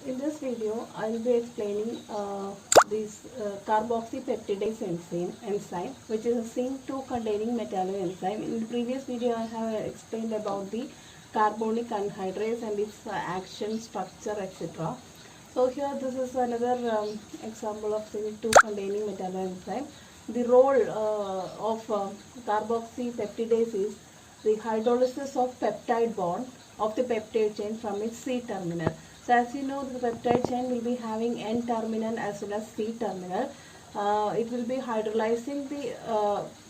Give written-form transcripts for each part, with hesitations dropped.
In this video, I will be explaining this carboxypeptidase enzyme, which is a zinc-2 containing metalloenzyme. In the previous video, I have explained about the carbonic anhydrase and its action, structure, etc. So here, this is another example of zinc-2 containing metalloenzyme. The role of carboxypeptidase is the hydrolysis of peptide bond of the peptide chain from its C terminal. So as you know, the peptide chain will be having N terminal as well as C terminal. It will be hydrolyzing the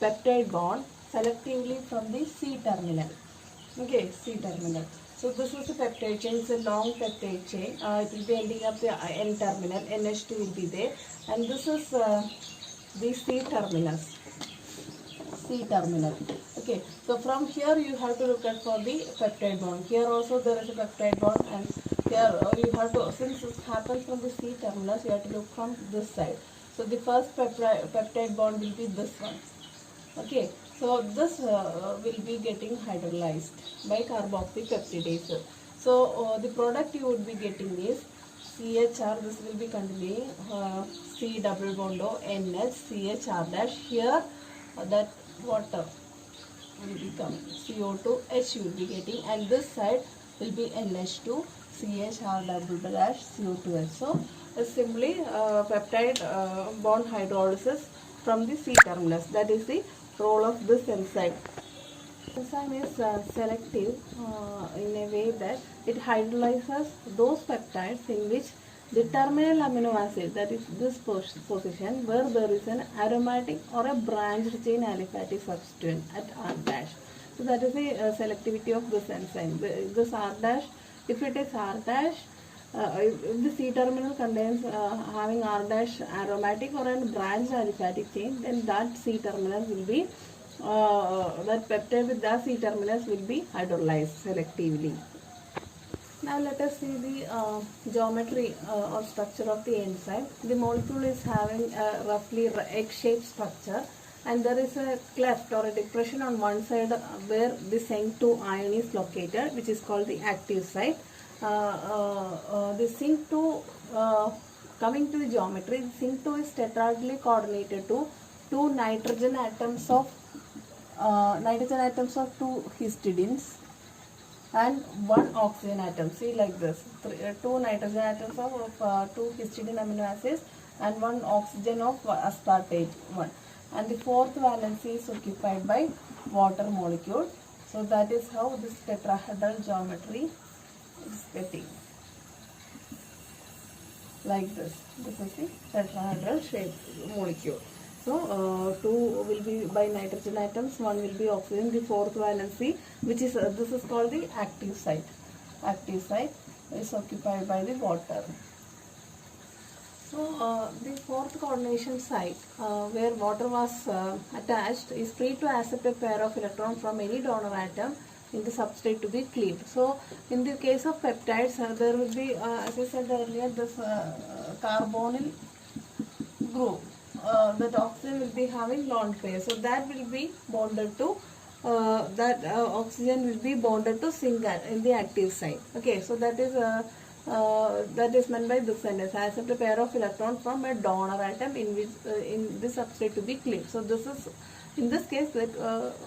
peptide bond selectively from the C terminal. Okay, C terminal. So this is the peptide chain. It's a long peptide chain. It will be ending up the N terminal. NH2 will be there, and this is the C terminus. C terminal. Okay, so from here you have to look at for the peptide bond. Here also there is a peptide bond, and here you have to, since it happens from the C terminus, you have to look from this side. So the first peptide bond will be this one. Okay, so this will be getting hydrolyzed by carboxypeptidase. So the product you would be getting is CHR. This will be containing C double bond O NH CHR dash. Here that water will become CO2 H you will be getting, and this side will be NH2 CHR double dash CO2H. So it's simply peptide bond hydrolysis from the C terminus. That is the role of this enzyme. Enzyme is selective in a way that it hydrolyzes those peptides in which the terminal amino acid, that is this position, where there is an aromatic or a branched chain aliphatic substituent at R dash. So that is the selectivity of this enzyme. This R dash, if it is R dash, if the C terminal contains having R dash aromatic or a branched aliphatic chain, then that C terminal will be that peptide with the C terminus will be hydrolyzed selectively. Now let us see the geometry or structure of the enzyme. The molecule is having a roughly egg-shaped structure, and there is a cleft or a depression on one side where the zinc-2 ion is located, which is called the active site. The zinc-2, coming to the geometry, the zinc-2 is tetrahedrally coordinated to two nitrogen atoms of two histidines and one oxygen atom. See, like this, two nitrogen atoms of two histidine amino acids and one oxygen of aspartate one, and the fourth valency is occupied by water molecule. So that is how this tetrahedral geometry is getting like this. This is the tetrahedral shape molecule. So two will be by nitrogen atoms, one will be oxygen, the fourth valency, which is this is called the active site. Active site is occupied by the water. So the fourth coordination site where water was attached is free to accept a pair of electrons from any donor atom in the substrate to be cleaved. So in the case of peptides, there will be, as I said earlier, this carbonyl group. That oxygen will be having lone pair, so that will be bonded to oxygen will be bonded to zinc in the active site. Okay, so that is meant by this sentence. I accept a pair of electrons from a donor atom in which in this substrate to be cleaved. So this is in this case that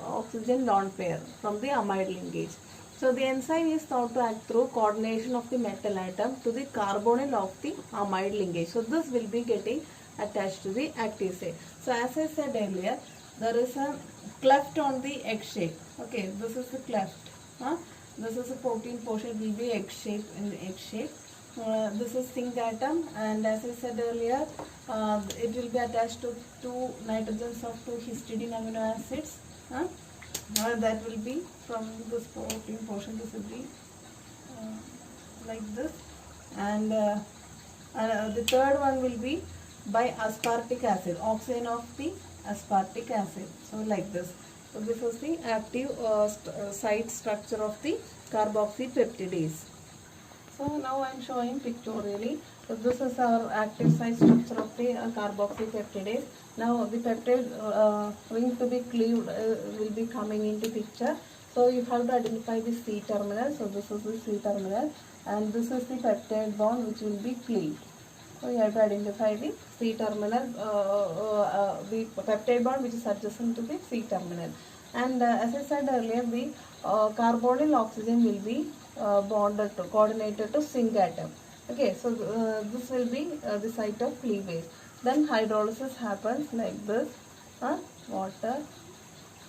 oxygen lone pair from the amide linkage. So the enzyme is thought to act through coordination of the metal atom to the carbonyl of the amide linkage. So this will be getting attached to the active site. So as I said earlier, there is a cleft on the egg shape. Okay, this is the cleft. This is a protein portion, will be egg shape in the egg shape. This is zinc atom, and as I said earlier, it will be attached to two nitrogens of two histidine amino acids. That will be from this protein portion. This will be like this, and the third one will be by aspartic acid, oxygen of the aspartic acid. So like this. So this is the active site structure of the carboxypeptidase. So now I am showing pictorially. So this is our active site structure of the carboxypeptidase. Now the peptide ring to be cleaved will be coming into picture. So you have to identify the C terminal. So this is the C terminal. and this is the peptide bond which will be cleaved. So you have to identify the C terminal, the peptide bond which is adjacent to the C terminal. And as I said earlier, the carbonyl oxygen will be bonded to, coordinated to zinc atom. Okay, so this will be the site of cleavage. Then hydrolysis happens like this, water,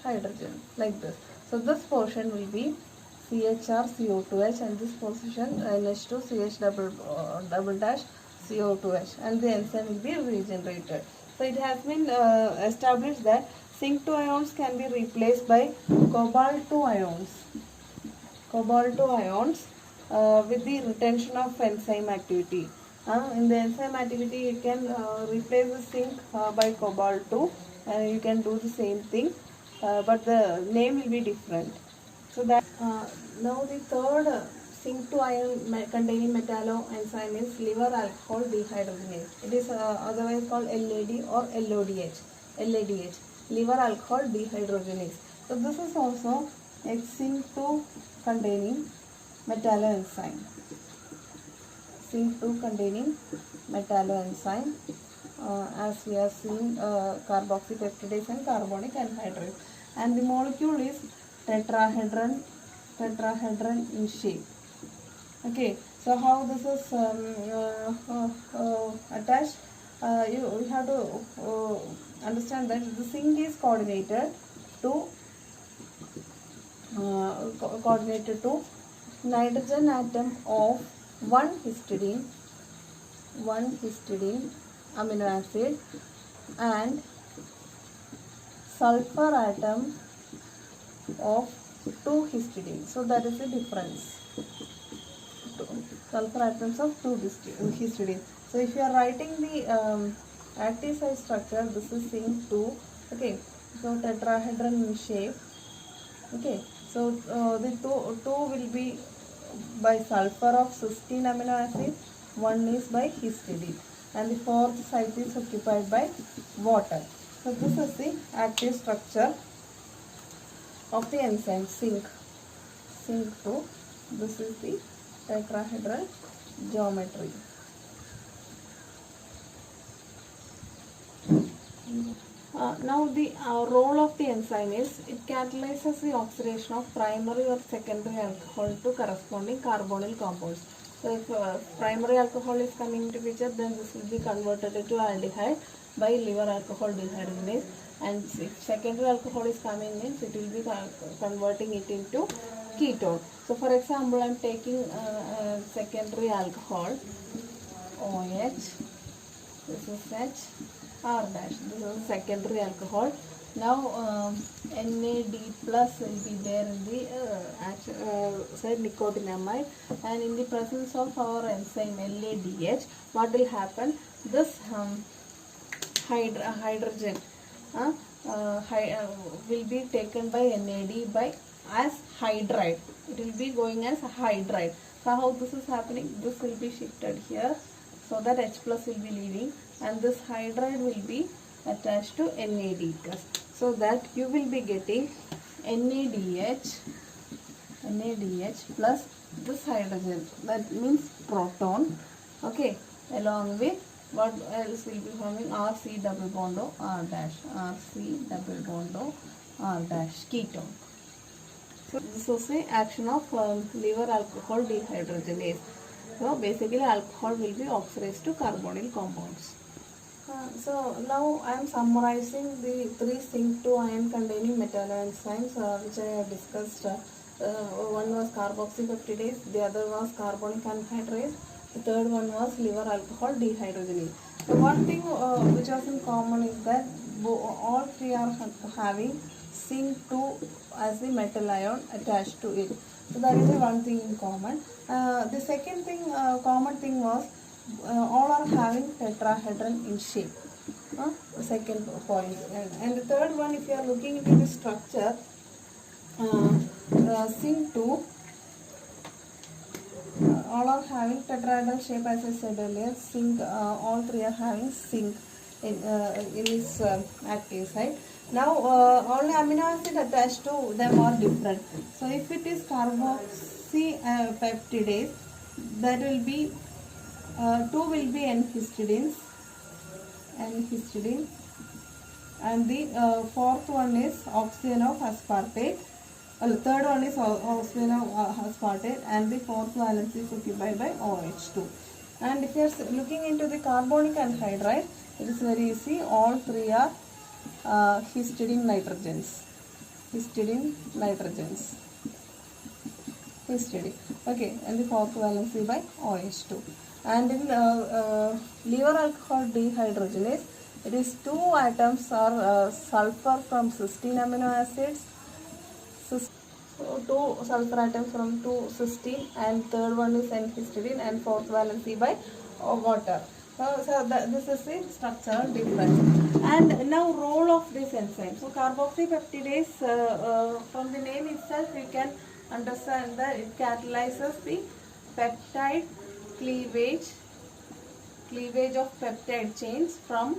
hydrogen, like this. So this portion will be CHR CO2H, and this position NH2 CH double dash CO2H, and the enzyme will be regenerated. So it has been established that zinc 2 ions can be replaced by cobalt 2 ions. Cobalt 2 ions with the retention of enzyme activity. In the enzyme activity, you can replace the zinc by cobalt 2, and you can do the same thing, but the name will be different. So that now the third zinc 2 ion containing metalloenzyme is liver alcohol dehydrogenase. It is otherwise called LAD or LODH. LADH, liver alcohol dehydrogenase. So this is also a zinc 2 containing metalloenzyme. Zinc 2 containing metalloenzyme, as we have seen, carboxypeptidase and carbonic anhydrase, and the molecule is tetrahedron in shape. Okay, so how this is attached, you have to understand that the zinc is coordinated to nitrogen atom of one histidine amino acid and sulfur atom of 2 histidine. So that is the difference. Sulfur atoms of 2 histidine. So if you are writing the active site structure, this is zinc 2. Okay, so tetrahedron in shape. Okay, so the two will be by sulfur of cysteine amino acid, one is by histidine, and the fourth site is occupied by water. So this is the active structure of the enzyme zinc 2. This is the tetrahedral geometry. Now the role of the enzyme is it catalyzes the oxidation of primary or secondary alcohol to corresponding carbonyl compounds. So if primary alcohol is coming into picture, then this will be converted into aldehyde by liver alcohol dehydrogenase, and if secondary alcohol is coming in, it will be converting it into ketone. So for example, I am taking secondary alcohol OH, this is H, R dash, this is secondary alcohol. Now NAD plus will be there in the say nicotinamide, and in the presence of our enzyme LADH, what will happen? This hydrogen will be taken by NAD by as hydride. It will be going as hydride. So how this is happening? This will be shifted here, so that H plus will be leaving, and this hydride will be attached to NAD plus, so that you will be getting NADH plus this hydrogen, that means proton. Okay, along with what else will be forming? RC double bond O R dash, RC double bond O R dash, ketone. So this was the action of liver alcohol dehydrogenase. So basically alcohol will be oxidized to carbonyl compounds. So now I am summarizing the 3 zinc 2 ion containing metalloenzymes which I have discussed. One was carboxypeptidase, the other was carbonic anhydrase, the third one was liver alcohol dehydrogenase. The one thing which was in common is that all three are having zinc 2 as the metal ion attached to it. So that is the one thing in common. The second thing, common thing was all are having tetrahedron in shape. The second point. And the third one, if you are looking into the structure, zinc 2 all are having tetrahedral shape, as I said earlier. Zinc, all three are having zinc in its active site. Now only amino acid attached to them are different. So if it is carboxypeptidase, that will be two will be N-histidine, and the fourth one is oxygen of aspartate. Third one is oxygen of aspartate, and the fourth valence is occupied by OH2. And if you are looking into the carbonic anhydride, it is very easy. All three are histidine nitrogens. Okay, and the fourth valency by OH2. And in liver alcohol dehydrogenase, it is two atoms are sulfur from cysteine amino acids. So two sulfur atoms from two cysteine, and third one is N-histidine, and fourth valency by water. This is the structural difference. And now role of this enzyme. So carboxypeptidase, from the name itself you can understand that it catalyzes the peptide cleavage of peptide chains from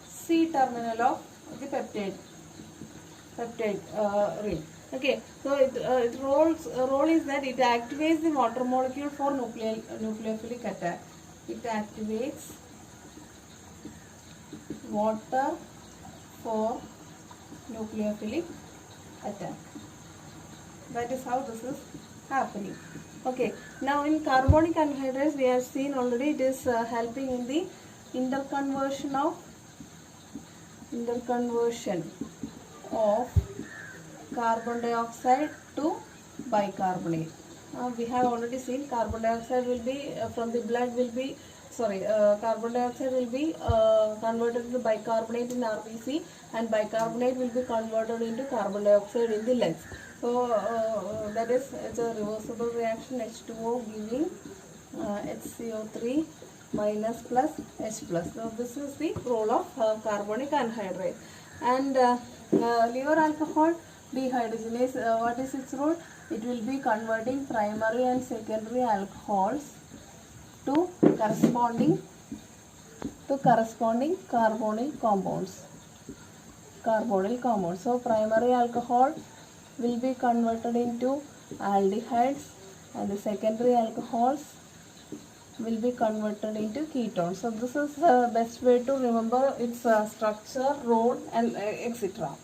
C terminal of the peptide ring. Okay, so its role is that it activates the water molecule for nucleophilic attack. It activates water for nucleophilic attack. That is how this is happening. Okay, now in carbonic anhydrase we have seen already it is helping in the interconversion of carbon dioxide to bicarbonate. We have already seen carbon dioxide will be from the blood will be carbon dioxide will be converted to bicarbonate in RBC, and bicarbonate will be converted into carbon dioxide in the lungs. So that is, it's a reversible reaction, H2O giving HCO3 minus plus H plus. So this is the role of carbonic anhydrase. And liver alcohol dehydrogenase, what is its role? It will be converting primary and secondary alcohols to corresponding carbonyl compounds. So primary alcohol will be converted into aldehydes, and the secondary alcohols will be converted into ketones. So this is the best way to remember its structure, role, and etc.